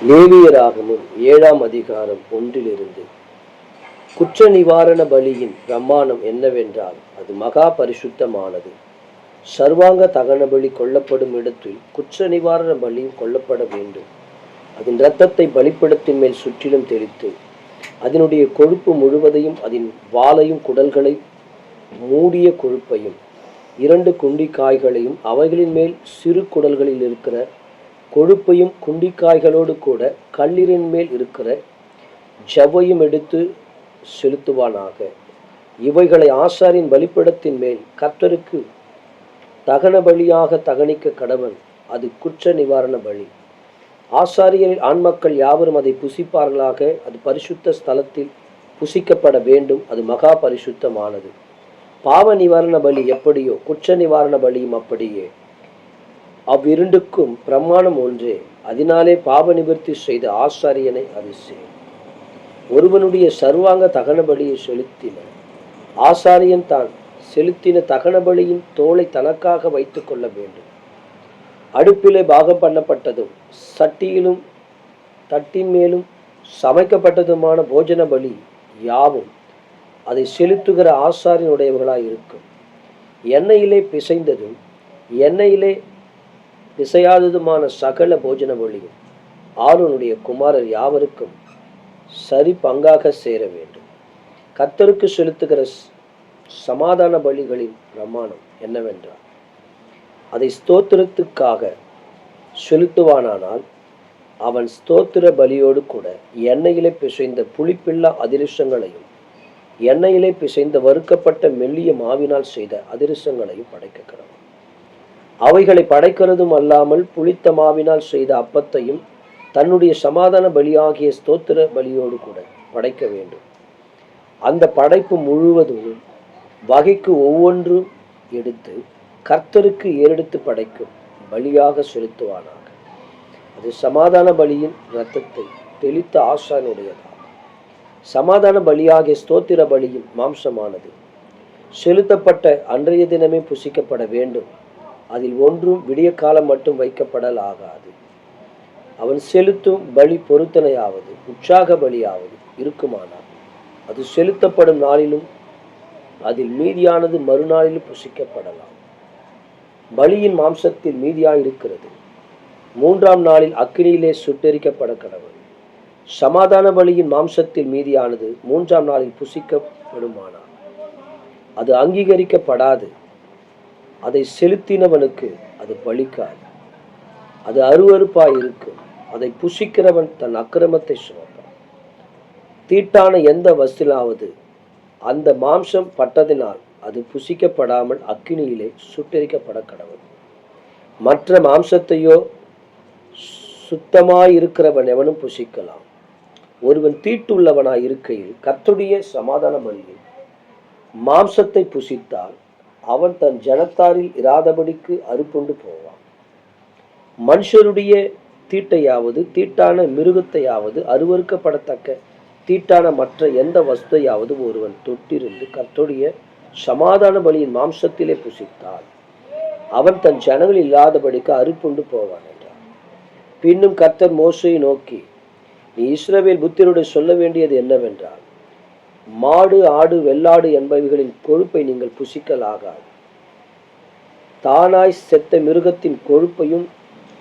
லேவியராகமம் 7ஆம் அதிகாரம் 1 குற்ற நிவாரண பலியின் பிரமாணம் என்னவென்றால், அது மகா பரிசுத்தமானது. சர்வாங்க தகன பலி கொல்லப்படும் இடத்தில் குற்ற நிவாரண பலியும் கொல்லப்பட வேண்டும். அதன் இரத்தத்தை பலிப்படத்தின் மேல் சுற்றிலும் தெளித்து, அதனுடைய கொழுப்பு முழுவதையும், அதன் வாலையும் குடல்களை மூடிய கொழுப்பையும் 2 குண்டிக்காய்களையும் அவைகளின் மேல் சிறு குடல்களில் இருக்கிற கொழுப்பையும் குண்டிக்காய்களோடு கூட கல்லீரின் மேல் இருக்கிற ஜவ்வையும் எடுத்து செலுத்துவானாக. இவைகளை ஆசாரின் பலிப்பீடத்தின் மேல் கர்த்தருக்கு தகன பலியாக தகனிக்க கடவன். அது குற்ற நிவாரண பலி. ஆசாரியரில் ஆண்மக்கள் யாவரும் அதை புசிப்பார்களாக. அது பரிசுத்த ஸ்தலத்தில் புசிக்கப்பட வேண்டும். அது மகா பரிசுத்தமானது. பாவ நிவாரண பலி எப்படியோ குற்ற நிவாரண பலியும் அப்படியே. அவ்விரண்டுக்கும் பிரமாணம் ஒன்றே. அதனாலே பாவ நிவர்த்தி செய்த ஆசாரியனை அது செய்யும். ஒருவனுடைய சர்வாங்க தகன பலியை செலுத்தின ஆசாரியன் தான் செலுத்தின தகன பலியின் தோலை தனக்காக வைத்துக் கொள்ள வேண்டும். அடுப்பிலே பாகம் பண்ணப்பட்டதும் சட்டியிலும் தட்டின் மேலும் சமைக்கப்பட்டதுமான போஜன பலி யாவும் அதை செலுத்துகிற ஆசாரியனுடையவர்களாய் இருக்கும். எண்ணெயிலே பிசைந்ததும் எண்ணெயிலே பிசையாததுமான சகல போஜன பலியும் ஆரோனுடைய குமாரர் யாவருக்கும் சரி பங்காக சேர வேண்டும். கர்த்தருக்கு செலுத்துகிற சமாதான பலிகளின் பிரமாணம் என்னவென்றால், அதை ஸ்தோத்திரத்துக்காக செலுத்துவானானால் அவன் ஸ்தோத்திர பலியோடு கூட எண்ணெயிலே பிசைந்த புளிப்பில்லா அதிரசங்களையும் எண்ணெயிலே பிசைந்த வறுக்கப்பட்ட மெல்லிய மாவினால் செய்த அதிரசங்களையும் படைக்க கடவன். அவைகளை படைக்கிறதும் அல்லாமல் புளித்த மாவினால் செய்த அப்பத்தையும் தன்னுடைய சமாதான பலியாகிய ஸ்தோத்திர பலியோடு கூட படைக்க வேண்டும். அந்த படைப்பு முழுவதும் வகைக்கு ஒவ்வொன்றும் எடுத்து கர்த்தருக்கு ஏறெடுத்து படைக்கும் பலியாக செலுத்துவானாக. அது சமாதான பலியின் இரத்தத்தை தெளித்த ஆசானுடையதாகும். சமாதான பலியாகிய ஸ்தோத்திர பலியின் மாம்சமானது செலுத்தப்பட்ட அன்றைய தினமே புசிக்கப்பட வேண்டும். அதில் ஒன்றும் விடிய காலம் மட்டும் வைக்கப்படலாகாது. அவன் செலுத்தும் பலி பொருத்தனையாவது உற்சாக பலியாவது இருக்குமானால் அது செலுத்தப்படும் நாளிலும் அதில் மீதியானது மறுநாளிலும் புசிக்கப்படலாம். பலியின் மாம்சத்தில் மீதியாயிருக்கிறது 3ஆம் நாளில் அக்கினியிலே சுட்டெரிக்கப்பட கடவன். சமாதான பலியின் மாம்சத்தில் மீதியானது 3ஆம் நாளில் புசிக்கப்படுமானால் அது அங்கீகரிக்கப்படாது. அதை செலுத்தினவனுக்கு அது பலிக்காது. அது அருவருப்பாய் இருக்கும். அதை புசிக்கிறவன் தன் அக்கிரமத்தை சுமப்பான். தீட்டான எந்த வஸ்திலாவது அந்த மாம்சம் பட்டதினால் அது புசிக்கப்படாமல் அக்கினியிலே சுட்டெரிக்கப்பட கடவன். மற்ற மாம்சத்தையோ சுத்தமாயிருக்கிறவன் எவனும் புசிக்கலாம். ஒருவன் தீட்டுள்ளவனாய் இருக்கையில் கர்த்தருடைய சமாதான பலியில் மாம்சத்தை புசித்தால் அவன் தன் ஜனத்தாரில் இராதபடிக்கு அறுப்புண்டு போவான். மனுஷருடைய தீட்டையாவது தீட்டான மிருகத்தையாவது அருவருக்கப்படத்தக்க தீட்டான மற்ற எந்த வஸ்தையாவது ஒருவன் தொட்டிருந்து கர்த்தருடைய சமாதான பலியின் மாம்சத்திலே புசித்தால் அவன் தன் ஜனங்கள் இல்லாதபடிக்கு அறுப்புண்டு போவான் என்றார். பின்னும் கர்த்தர் மோசையை நோக்கி, நீ இஸ்ரவேல் புத்திரருடைய சொல்ல வேண்டியது என்னவென்றால், மாடு ஆடு வெள்ளாடு என்பவைகளின் கொழுப்பை நீங்கள் புசிக்கலாகாது. தானாய் செத்த மிருகத்தின் கொழுப்பையும்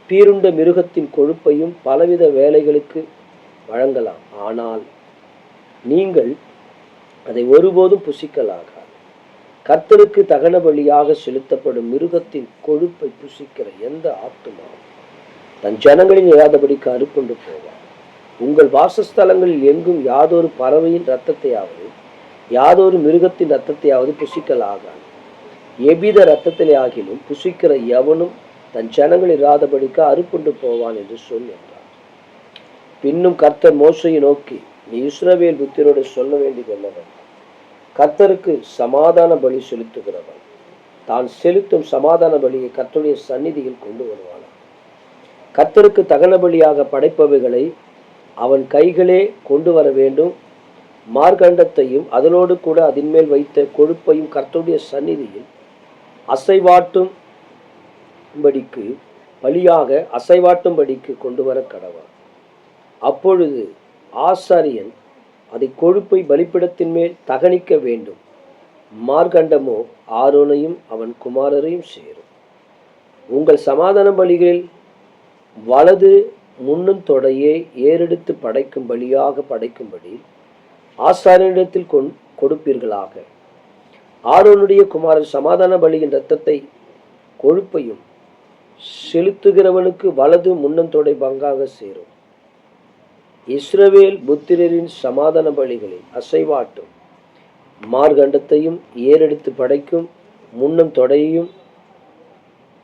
பீருண்ட மிருகத்தின் கொழுப்பையும் பலவித வேலைகளுக்கு வழங்கலாம். ஆனால் நீங்கள் அதை ஒருபோதும் புசிக்கலாகாது. கர்த்தருக்கு தகன பலியாக செலுத்தப்படும் மிருகத்தின் கொழுப்பை புசிக்கிற எந்த ஆத்துமாவும் தன் ஜனங்களின் இராதபடிக்கு அறுப்புண்டு போவார். உங்கள் வாசஸ்தலங்களில் எங்கும் யாதொரு பறவையின் இரத்தத்தையாவது யாதொரு மிருகத்தின் இரத்தத்தையாவது புசிக்கலாகாது. எவ்வித இரத்தத்திலே ஆகிலும் புசிக்கிற எவனும் தன் ஜனங்கள் இராதபடிக்கு அறுப்புண்டு போவான் என்று சொல் என்றார். பின்னும் கர்த்தர் மோசையை நோக்கி, நீ இஸ்ரவேல் புத்திரோடு சொல்ல வேண்டியது என்னவென்றால், கர்த்தருக்கு சமாதான பலி செலுத்துகிறவன் தான் செலுத்தும் சமாதான பலியை கர்த்தருடைய சந்நிதியில் கொண்டு வருவான். கர்த்தருக்கு தகன பலியாக படைப்பவைகளை அவன் கைகளே கொண்டு வர வேண்டும். மார்கண்டத்தையும் அதனோடு கூட அதன் மேல் வைத்த கொழுப்பையும் கர்த்தருடைய சந்நிதியில் அசைவாட்டும்படிக்கு பலியாக அசைவாட்டும்படிக்கு கொண்டு வர கடவான். அப்பொழுது ஆசாரியன் அதை கொழுப்பை பலிபீடத்தின் மேல் தகனிக்க வேண்டும். மார்க்கண்டமோ ஆரோனையும் அவன் குமாரரையும் சேரும். உங்கள் சமாதான பலிகளில் வலது முன்னந்தொடையை ஏறெடுத்து படைக்கும் பலியாக படைக்கும்படி ஆசாரியனிடத்தில் கொடுப்பீர்களாக. ஆரோனுடைய குமாரன் சமாதான பலியின் இரத்தத்தை கொழுப்பையும் செலுத்துகிறவனுக்கு வலது முன்னந்தொடை பங்காக சேரும். இஸ்ரவேல் புத்திரரின் சமாதான பலிகளில் அசைவாட்டும் மார்கண்டத்தையும் ஏறெடுத்து படைக்கும் முன்னம் தொடையையும்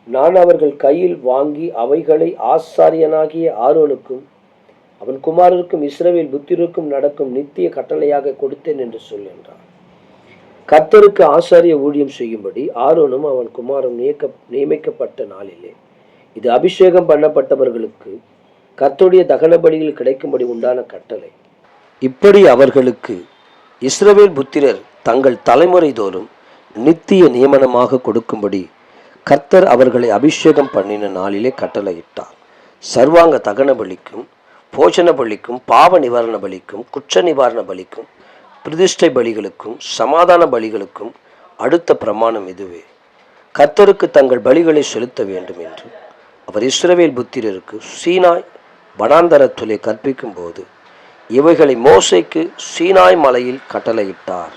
நான் அவர்கள் கையில் வாங்கி அவைகளை ஆசாரியனாகிய ஆரோனுக்கும் அவன் குமாரருக்கும் இஸ்ரவேல் புத்திரருக்கும் நடக்கும் நித்திய கட்டளையாக கொடுத்தேன் என்று சொல் என்றார். கர்த்தருக்கு ஆசாரிய ஊழியம் செய்யும்படி ஆரோனும் அவன் குமாரும் நியமிக்கப்பட்ட நாளிலே இது அபிஷேகம் பண்ணப்பட்டவர்களுக்கு கர்த்தருடைய தகன பலியில் கிடைக்கும்படி உண்டான கட்டளை. இப்படி அவர்களுக்கு இஸ்ரவேல் புத்திரர் தங்கள் தலைமுறை தோறும் நித்திய நியமனமாக கொடுக்கும்படி கர்த்தர் அவர்களை அபிஷேகம் பண்ணின நாளிலே கட்டளையிட்டார். சர்வாங்க தகன பலிக்கும் போஜன பலிக்கும் பாவ நிவாரண பலிக்கும் குற்ற நிவாரண பலிக்கும் பிரதிஷ்டை பலிகளுக்கும் சமாதான பலிகளுக்கும் அடுத்த பிரமாணம் இதுவே. கர்த்தருக்கு தங்கள் பலிகளை செலுத்த வேண்டும் என்று அவர் இஸ்ரவேல் புத்திரருக்கு சீனாய் வனாந்தரத்திலே கற்பிக்கும் போது இவைகளை மோசேக்கு சீனாய் மலையில் கட்டளையிட்டார்.